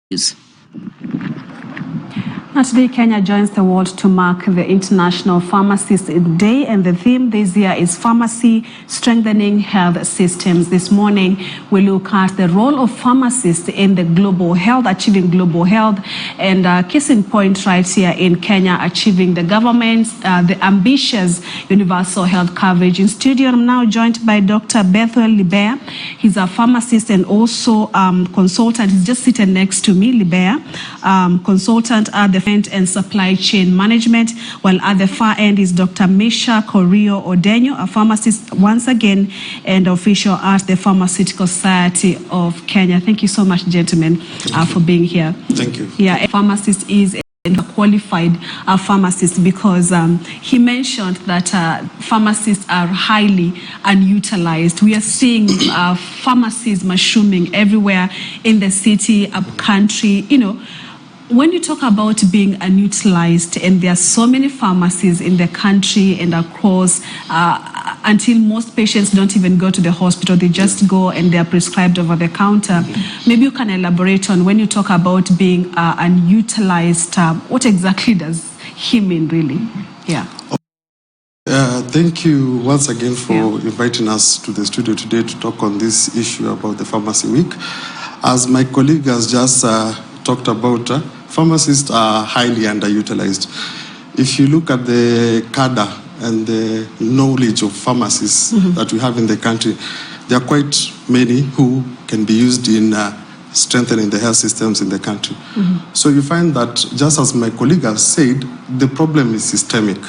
News. Today, Kenya joins the world to mark the International Pharmacist Day, and the theme this year is Pharmacy Strengthening Health Systems. This morning, we look at the role of pharmacists in the global health, achieving global health, and case in point right here in Kenya, achieving the government's, the ambitious universal health coverage. In studio, I'm now joined by Dr. Bethuel Libea. He's a pharmacist and also consultant. He's just sitting next to me, Libea, consultant at the and supply chain management, while at the far end is Dr. Misha Korio Odenyo, a pharmacist once again and official at the Pharmaceutical Society of Kenya. Thank you so much, gentlemen, for being here. Thank you. Yeah, a pharmacist is a qualified pharmacist because he mentioned that pharmacists are highly unutilized. We are seeing pharmacies mushrooming everywhere in the city, up country, you know. When you talk about being unutilized, and there are so many pharmacies in the country and across, until most patients don't even go to the hospital, they just go and they are prescribed over the counter. Maybe you can elaborate on when you talk about being unutilized, what exactly does he mean really? Yeah. Thank you once again for inviting us to the studio today to talk on this issue about the Pharmacy Week. As my colleague has just talked about, pharmacists are highly underutilized. If you look at the cadre and the knowledge of pharmacists that we have in the country, there are quite many who can be used in strengthening the health systems in the country. So you find that, just as my colleague has said, the problem is systemic.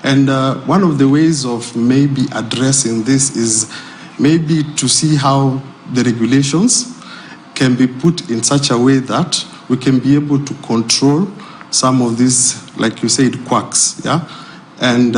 And one of the ways of maybe addressing this is maybe to see how the regulations can be put in such a way that we can be able to control some of these, like you said, quacks, And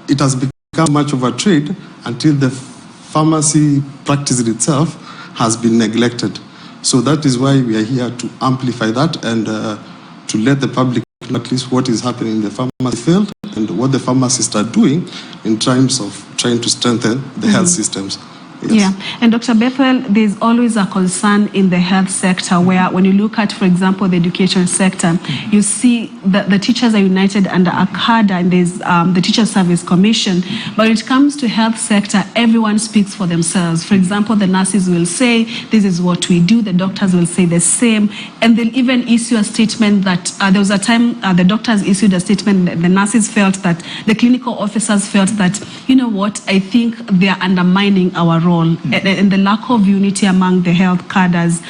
it has become much of a trade until the pharmacy practice itself has been neglected. So that is why we are here to amplify that and to let the public know at least what is happening in the pharmacy field and what the pharmacists are doing in terms of trying to strengthen the health systems. Yeah, and Dr. Bethuel, there's always a concern in the health sector where when you look at, for example, the education sector, you see that the teachers are united under a cadre and there's the Teacher Service Commission. But when it comes to health sector, everyone speaks for themselves. For example, the nurses will say, this is what we do. The doctors will say the same. And they'll even issue a statement that there was a time the doctors issued a statement, the nurses felt that, the clinical officers felt that, you know what, I think they are undermining our role. And the lack of unity among the health cadres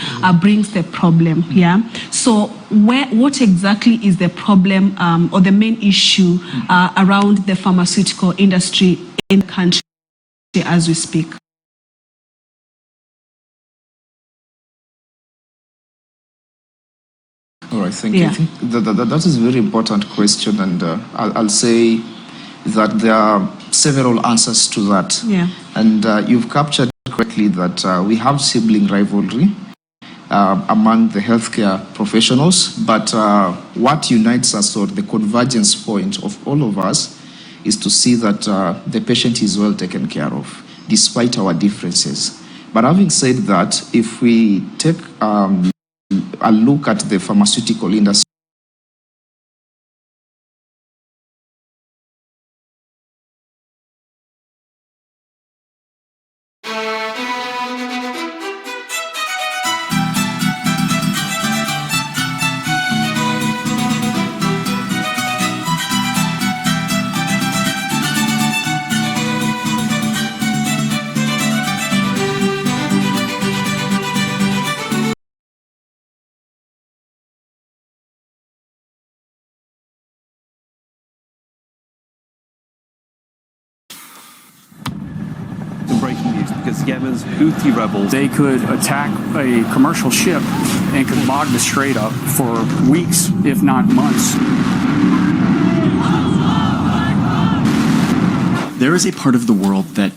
brings the problem. So what exactly is the problem or the main issue around the pharmaceutical industry in the country as we speak? All right, thank you. I think that is a very important question, and I'll say that there are several answers to that. And you've captured correctly that we have sibling rivalry among the healthcare professionals, but what unites us, or the convergence point of all of us, is to see that the patient is well taken care of, despite our differences. But having said that, if we take a look at the pharmaceutical industry, breaking news because Yemen's Houthi rebels, they could attack a commercial ship and could log the Strait up for weeks, if not months. There is a part of the world that